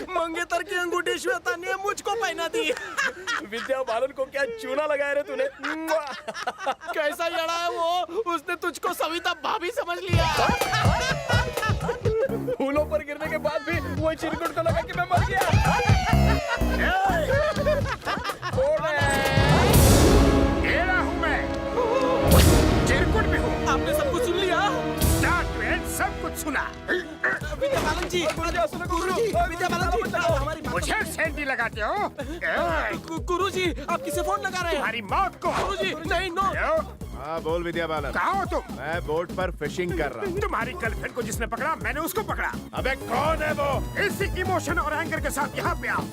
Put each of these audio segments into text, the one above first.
मंगेतर की अंगूठी श्वेता ने मुझको पहना दी। विद्या बालन को क्या चूना लगाया रे तूने? कैसा लड़ा है वो, उसने तुझको सविता भाभी समझ लिया। फूलों पर गिरने के बाद भी वो चिरकुट को लगा कि मैं मर गया। ये रहा हूँ मैं, चिरकुट भी हूँ। आपने सब कुछ सुन लिया? सब कुछ सुना। विद्या बालन जी, गुरुजी, विद्या बालन जी, हमारी मुझे सेंटी लगाते हो? गुरुजी, आप किसे फोन लगा रहे हैं? तुम्हारी मौत को। गुरुजी, नहीं, नो। हाँ बोल विद्या बालन। कहाँ हो तुम? मैं बोट पर फिशिंग कर रहा हूँ। तुम्हारी गर्लफ्रेंड को जिसने पकड़ा मैंने उसको पकड़ा। अबे कौन है वो? इसी इमोशन और एंगर के साथ यहाँ पे आओ।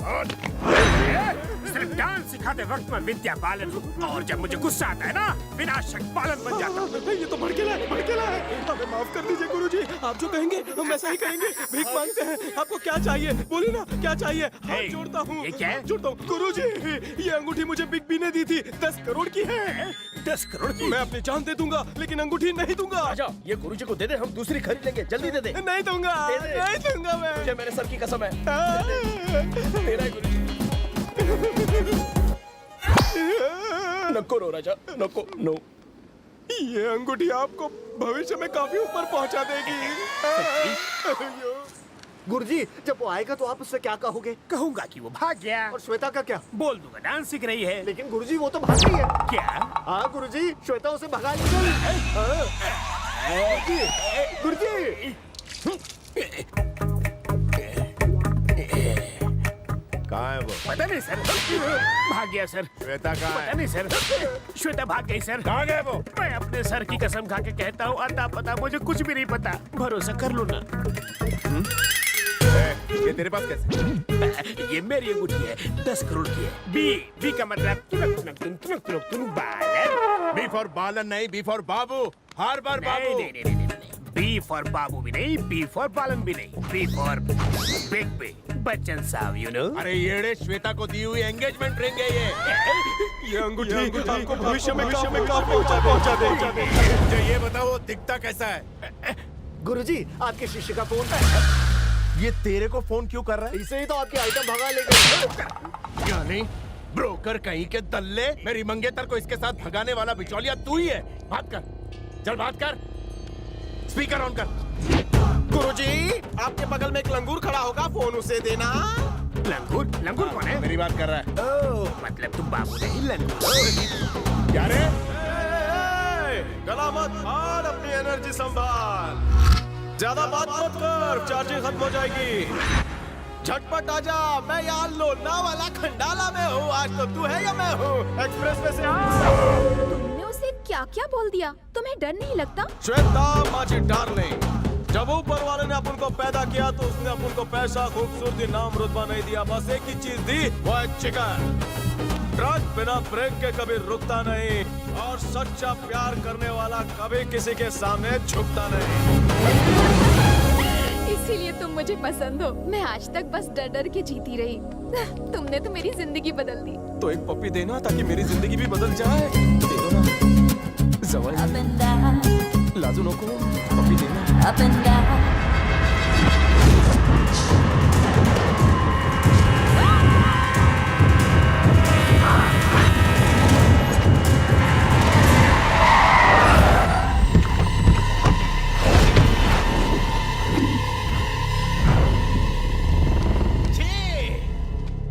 सिर्फ डांस सिखाते वक्त मैं विद्या बालन हूँ, और जब मुझे गुस्सा आता है ना, विनाशक बालन बन जाता हूँ। ये तो भड़केला है, भड़केला है। हमें माफ कर दीजिए गुरुजी, आप जो कहेंगे हम वैसा ही करेंगे। भीख मांगते हैं, आपको क्या चाहिए बोलिए ना, क्या चाहिए? हाथ जोड़ता हूँ। ये क्या है? जोड़ता हूँ। गुरुजी, ये अंगूठी मुझे बिग बी ने दी थी, 10 करोड़ की है। 10 करोड़ की? मैं अपनी जान दे दूंगा, लेकिन अंगूठी नहीं दूंगा। आजा, ये गुरुजी को दे दे, हम दूसरी खरीद लेंगे। जल्दी दे दे। नहीं दूंगा, नहीं दूंगा मैं। मुझे मेरे सर की कसम है। तेरा है गुरुजी। नको रो राजा, नको, नो। ये अंगूठी आपको भविष्य में काफी ऊपर पहुंचा देगी। गुरुजी, जब वो आएगा तो आप उससे क्या कहोगे? कहूंगा कि वो भाग गया। और श्वेता का क्या? बोल दूंगा डांस सीख रही है। लेकिन गुरुजी वो तो भाग गई है। क्या? हाँ गुरुजी, श्वेता उसे भगा ले गई। गुरुजी, कहाँ है वो? पता नहीं सर, भाग गया सर। श्वेता कहाँ पता है? नहीं सर, श्वेता भाग गई सर। कहाँ गए वो? मैं अपने सर की कसम खा के कहता हूँ, अता पता मुझे कुछ भी नहीं पता। भरोसा कर लो ना। ये तेरे पास कैसे? ये मेरी अंगूठी है, 10 करोड़ की है। बी का मतलब तुनक बालन। बी फॉर बालन नहीं, बी फॉर बाबू। हर बार बाबू। नहीं। बी फॉर बाबू भी नहीं, बी फॉर बालन भी नहीं, बी फॉर बिग बच्चन साहब, यू नो। अरे येड़े, श्वेता को दी हुई एंगेजमेंट रिंग है ये। अंगूठी आपको भविष्य में काफी ऊंचा पहुंचा देगी। मुझे ये बताओ, वो दिखता कैसा है? गुरुजी, आपके शिष्य का फोन। ये तेरे को फोन क्यों कर रहा है? इसे ही तो आपके आइटम भगा ले गए। यानी ब्रोकर कहीं के दल्ले, मेरी मंगेतर को इसके साथ भगाने वाला बिचौलिया तू ही है। बात कर, चल बात कर। स्पीकर ऑन कर। गुरुजी, आपके बगल में एक लंगूर खड़ा होगा, फोन उसे देना। लंगूर कौन है? मेरी बात कर रहा है। ओह, मतलब तुम बाबू नहीं लंगूर। क्या रे? गला मत फाड़, अपनी एनर्जी संभाल। ज्यादा बात मत कर, चार्जिंग खत्म हो जाएगी। झटपट आजा, मैं यहाँ लोना वाला खंडाला में हूँ। आज तो तू है या मैं हूँ? एक्सप्रेस में से तुमने उसे क्या क्या बोल दिया? तुम्हें डर नहीं लगता? श्वेता माची डार्लिंग, जब ऊपर वाले ने अपन को पैदा किया तो उसने अपन को पैसा, खूबसूरती, नाम, रुतबा नहीं दिया। बस एक ही चीज दी, वो है चिकन। ट्रक बिना ब्रेक के कभी रुकता नहीं, और सच्चा प्यार करने वाला कभी किसी के सामने झुकता नहीं। इसीलिए तुम मुझे पसंद हो। मैं आज तक बस डर डर के जीती रही। तुमने तो मेरी जिंदगी बदल दी। तो एक पप्पी देना ताकि मेरी जिंदगी भी बदल जाए। दे दो ना। जवाई लाजू नको, पप्पी देना।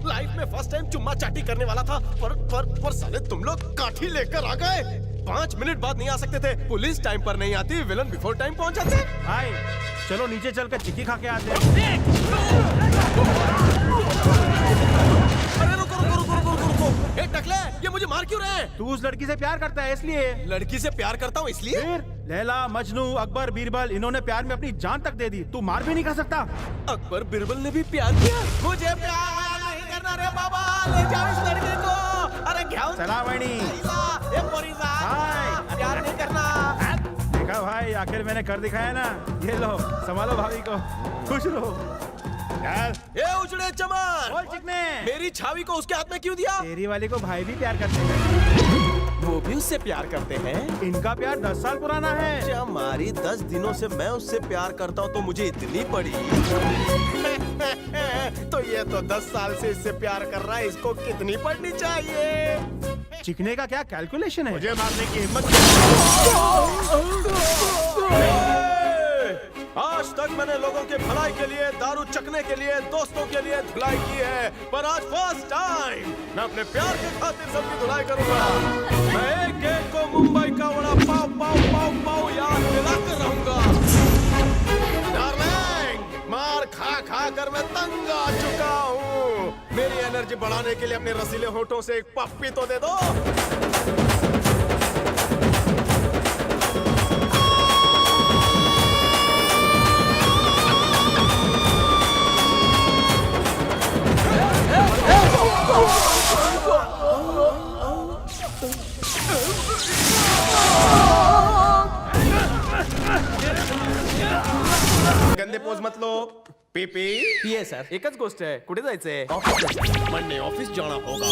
लाइफ में फर्स्ट टाइम चुम्मा चाटी करने वाला था, पर साले तुम लोग काठी लेकर आ गए। 5 मिनट बाद नहीं आ सकते थे। पुलिस टाइम पर नहीं आती, विलन बिफोर टाइम पहुंच जाते। हाय, चलो नीचे चलकर चिक्की खा के आते हैं। अरे रुको। ए टकले, ये मुझे मार क्यों रहे हैं? तू उस लड़की से प्यार करता है इसलिए। लड़की से प्यार करता हूँ इसलिए? फिर लैला, मजनू, अकबर, बीरबल, इन्होंने प्यार में अपनी जान तक दे दी। तू मार भी नहीं खा सकता। अकबर बीरबल ने भी प्यार किया। मुझे प्यार नहीं करना रे बाबा, ले जाओ इस लड़की को। अरे घ्याव चला वैनी। हाय। प्यार नहीं करना। देखा भाई, आखिर मैंने कर दिखाया ना। ये लो, संभालो भाभी को, खुश रहो। ये उजड़े चमन, बोल चिकने, मेरी छावी को उसके हाथ में क्यों दिया? तेरी वाली को भाई भी प्यार करते हैं। वो भी उससे प्यार करते हैं। इनका प्यार 10 साल पुराना है। हमारी 10 दिनों से मैं उससे प्यार करता हूँ तो मुझे इतनी पड़ी। तो ये तो 10 साल से इससे प्यार कर रहा है, इसको कितनी पड़नी चाहिए? चिकने का क्या कैलकुलेशन है? मुझे मारने की हिम्मत आज तक मैंने लोगों के भलाई के लिए, दारू चखने के लिए, दोस्तों के लिए धुलाई की है, पर आज फर्स्ट टाइम मैं अपने प्यार के खातिर सबकी धुलाई करूंगा। मैं एक एक को मुंबई का वड़ा पाव पाव पाव पाव याद दिलाकर रहूंगा। डार्लिंग, मार खा खा कर मैं तंग आ चुका हूँ। मेरी एनर्जी बढ़ाने के लिए अपने रसीले होठों से एक पप्पी तो दे दो। गंदे पोज मत लो। पीपी ये सर एकच गोष्ट आहे, कुठे जायचंय? मन्ने ऑफिस जाना होगा।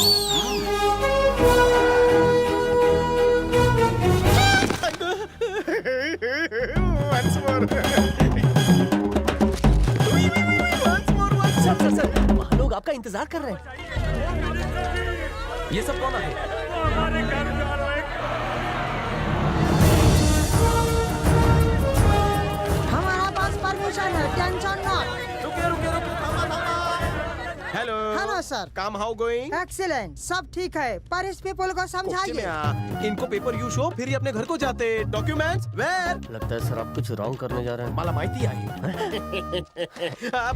Once more. सर वहाँ लोग आपका इंतजार कर रहे हैं। ये सब कौन है? हमारा पास परमिशन है, tension not. Hello hello sir. काम हाउ गोइंग? एक्सीलेंट, सब ठीक है, पर इस पीपल को समझाइए। इनको पेपर यू शो, फिर ये अपने घर को जाते। Documents where? लगता है सर आप कुछ रॉन्ग करने जा रहे हैं। मला माहिती आहे।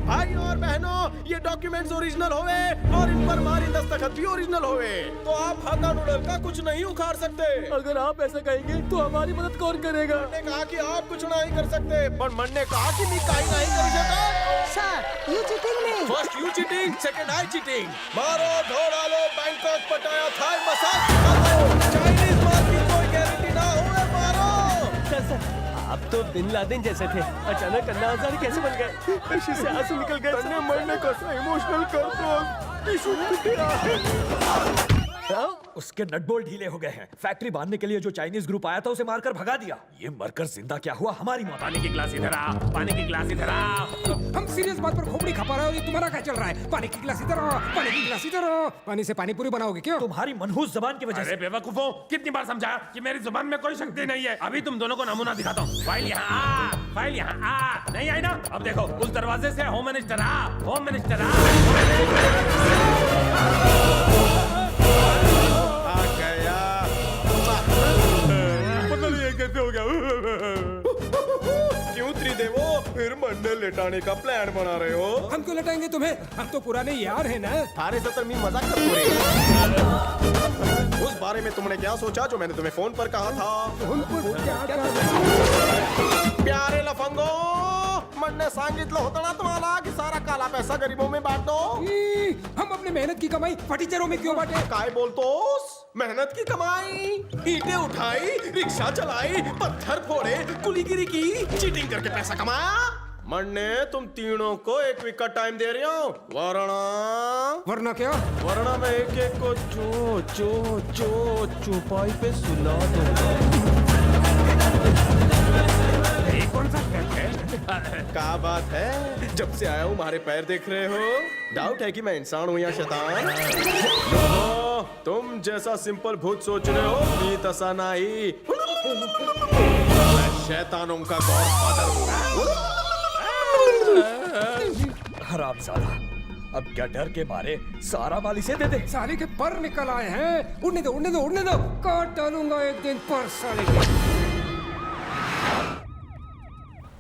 भाई और बहनों, ये डॉक्यूमेंट्स ओरिजिनल होवे और इन पर हमारी दस्तखत भी ओरिजिनल होवे, तो आप हक्का नूडल का कुछ नहीं उखाड़ सकते। अगर आप ऐसा कहेंगे तो हमारी मदद कौन करेगा? ने कहा कि आप कुछ नहीं कर सकते, पर मन ने कहा कि मैं काई नहीं कर सकता। Sir you cheating me. First you cheating, second I cheating. मारो धोड़ा लो, बैंकॉक पटाया थाई मसाज खाओ, चाइनीज माल की कोई गारंटी ना होवे, मारो। सर आप तो बिन लादेन जैसे थे, अचानक अन्ना हजारी कैसे बन गए? खुशी से आंसू निकल गए। तन्ने मरने कैसा इमोशनल कर दो। उसके नटबोल्ट ढीले हो गए हैं। फैक्ट्री बांधने के लिए जो चाइनीज ग्रुप आया था उसे मारकर भगा दिया। ये मरकर जिंदा क्या हुआ हमारी मौत। पानी की गिलास इधर आ, पानी की गिलास इधर आ। हम सीरियस बात पर खोपड़ी खपा रहे हो, ये तुम्हारा क्या चल रहा है? पानी की गिलास इधर आ, पानी की गिलास इधर आ। पानी से पानी पूरी बनाओगे क्यों? तुम्हारी मनहूस जबान की वजह अरे से। बेवकूफों, कितनी बार समझाया कि मेरी जुबान में कोई शक्ति नहीं है। अभी तुम दोनों को नमूना दिखाता हूँ। फाइल यहाँ आ, फाइल यहाँ आ। नहीं आई ना? अब देखो उस दरवाजे से होम मिनिस्टर आ, होम मिनिस्टर आ। कैसे हो गया? क्यों त्रिदेवो फिर मंडल लेटाने का प्लान बना रहे हो? हम क्यों लटाएंगे तुम्हें? हम तो पुराने यार हैं ना। थारे से तो मैं मजाक करतो रे। उस बारे में तुमने क्या सोचा जो मैंने तुम्हें फोन पर कहा था? प्यारे लफंगो, मन ने सांगितलं होतं ना तुम्हाला की सारा काला पैसा गरीबों में बांट दो। हम अपनी मेहनत की कमाई फटीचरों में क्यों बांटे? काय बोलतोस? मेहनत की कमाई, ईंटें उठाई, रिक्शा चलाई, पत्थर फोड़े, कुलीगिरी की, चीटिंग करके पैसा कमाया। मन्ने तुम तीनों को एक वीक का टाइम दे रही हो, वरना क्या? वरना मैं एक एक को चौपाई पे सुला दूंगा। ये कौन सा खेल है? क्या बात है? जब से आया हूँ तुम्हारे पैर देख रहे हो। डाउट है कि मैं इंसान हूँ या शैतान? नो, तुम जैसा सिंपल भूत सोच रहे हो, भी तसा नहीं। मैं शैतानों का गॉडफादर हूँ। हरामजादा, अब क्या डर के मारे सारा माल इसे दे दे। साले के पर निकल आए हैं। उड़ने दो, उड़ने दो, उड़ने दो। काट डालूंगा एक दिन पर साले के।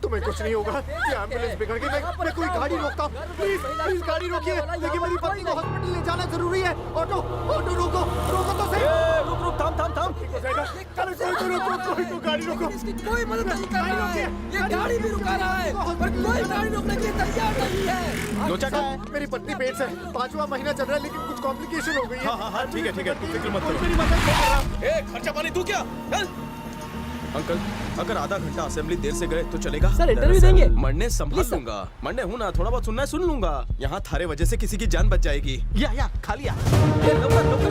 तुम्हें कुछ नहीं होगा। ये एम्बुलेंस बिगड़ गई। मैं कोई गाड़ी रोकता हूँ। प्लीज प्लीज गाड़ी रोकिए, लेकिन मेरी पत्नी को हॉस्पिटल ले जाना जरूरी है। ऑटो ऑटो रोको, रोको तो सही। रुक रुक, थाम थाम थाम। कोई तो गाड़ी रोको। कोई मदद नहीं कर रहा है। ये गाड़ी भी रुका रहा है, पर कोई गाड़ी रोकने के लिए तैयार नहीं है। लोचा का? मेरी पत्नी पेट से 5वां महीना चल रहा है, लेकिन कुछ कॉम्प्लिकेशन हो गई है। हाँ, ठीक है, तुम फिक्र मत करो। मेरी मदद नहीं कर रहा। खर्चा पानी तू क्या? अंकल, अगर आधा घंटा असेंबली देर से गए तो चलेगा? सर इंटरव्यू देंगे। मरने संभाल लूंगा। मरने हूँ ना, थोड़ा बहुत सुनना है सुन लूंगा। यहाँ थारे वजह से किसी की जान बच जाएगी। या खा लिया। लोकर लोकर।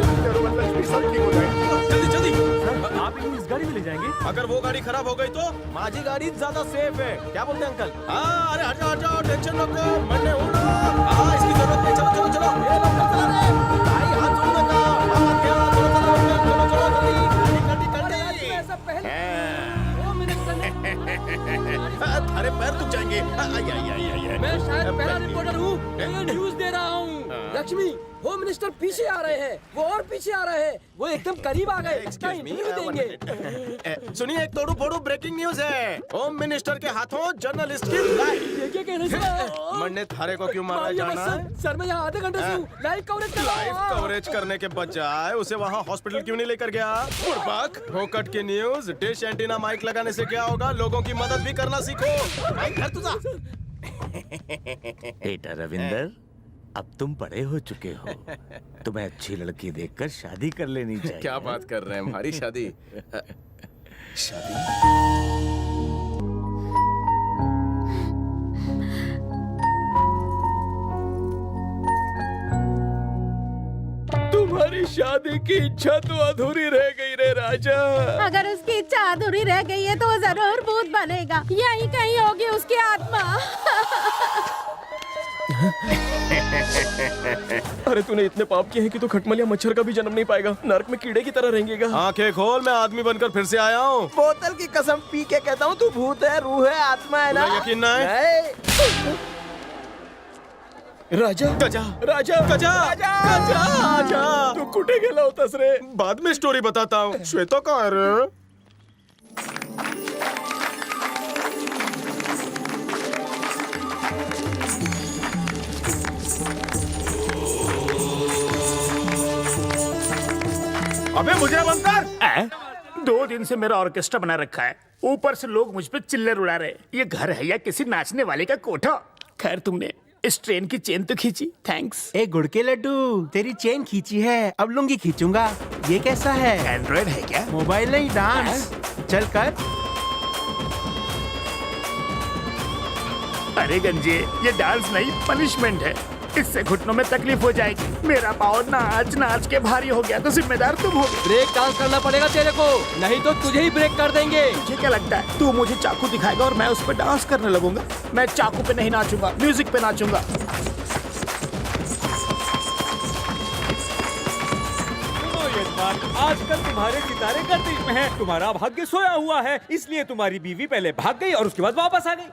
लक्ष्मी सब ठीक हो जाएगी। जल्दी जल्दी। आप इन्हें इस गाड़ी में ले जाएंगे? अगर वो गाड़ी खराब हो गई तो माझी गाड़ी ज्यादा सेफ है, क्या बोलते हैं अंकल? हाँ, अरे हट जाओ, टेंशन मत लो, मरने उड़ो। हाँ, इसकी जरूरत नहीं, चलो चलो चलो। ये लोग चला रहे हैं। भाई हाथ जोड़ने का, बात क्या? चलो चलो चलो चलो जल्दी, गाड़ी गाड़ी। ऐसा पहले होम मिनिस्टर ने अरे पैर दुख जाएंगे। मैं शायद पहला रिपोर्टर हूँ, ये न्यूज़ दे रहा हूँ। लक्ष्मी, होम मिनिस्टर पीछे आ रहे हैं, वो और पीछे आ रहे हैं, वो एकदम करीब आ गए, इसका इंटरव्यू देंगे। सुनिए, एक तोड़ू फोड़ू ब्रेकिंग न्यूज है। होम मिनिस्टर के हाथों जर्नलिस्ट की लाइफ। ये क्या कह रहे हैं? मरने थारे को क्यों मारा जाना है? सर मैं यहाँ आधे घंटे से हूँ, लाइव कवरेज कर रहा हूँ। लाइव कवरेज करने के बजाय उसे वहाँ हॉस्पिटल क्यों नहीं लेकर गया? बुड़बक, फोकट की न्यूज, डिश एंटीना माइक लगाने से क्या होगा? लोगों की मदद भी करना सीखो। माइक घर तुझा। बेटा रविंदर, अब तुम बड़े हो चुके हो, तुम्हें अच्छी लड़की देखकर शादी कर लेनी चाहिए। क्या बात कर रहे हैं, हमारी शादी? शादी? तुम्हारी शादी की इच्छा तो अधूरी रह गई रे राजा। अगर उसकी इच्छा अधूरी रह गई है तो वो जरूर भूत बनेगा, यही कहीं होगी उसकी आत्मा। अरे तूने इतने पाप किए हैं कि तू खटमलिया मच्छर का भी जन्म नहीं पाएगा, नरक में कीड़े की तरह रहेंगेगा। आंखें खोल, मैं आदमी बनकर फिर से आया हूँ। बोतल की कसम पी के कहता हूँ, तू भूत है, रूह है, आत्मा है ना? तुम्हें यकीन ना है? नहीं। राजा गजा, राजा गजा, गजा, गजा। तू कुठे गेला होतास रे? बाद में स्टोरी बताता हूँ। श्वेता कहाँ है रे? अबे मुझे बंद कर। 2 दिन से मेरा ऑर्केस्ट्रा बना रखा है, ऊपर से लोग मुझ पे चिल्लर उड़ा रहे। ये घर है या किसी नाचने वाले का कोठा? खैर तुमने इस ट्रेन की चेन तो खींची, थैंक्स। ए गुड़ के लड्डू, तेरी चेन खींची है, अब लुंगी खींचूंगा। ये कैसा है? एंड्रॉइड है क्या? मोबाइल नहीं, डांस। चल कर। अरे गंजे, ये डांस नहीं पनिशमेंट है, इससे घुटनों में तकलीफ हो जाएगी। मेरा पाँव नाच नाच के भारी हो गया तो जिम्मेदार तुम हो। ब्रेक डांस करना पड़ेगा तेरे को, नहीं तो तुझे ही ब्रेक कर देंगे। मुझे क्या लगता है, तू मुझे चाकू दिखाएगा और मैं उस पर डांस करने लगूंगा? मैं चाकू पे नहीं नाचूंगा, म्यूजिक पे नाचूंगा। आजकल तुम्हारे सितारे गर्दिश में हैं। तुम्हारा भाग्य सोया हुआ है, इसलिए तुम्हारी बीवी पहले भाग गई और उसके बाद वापस आ गई।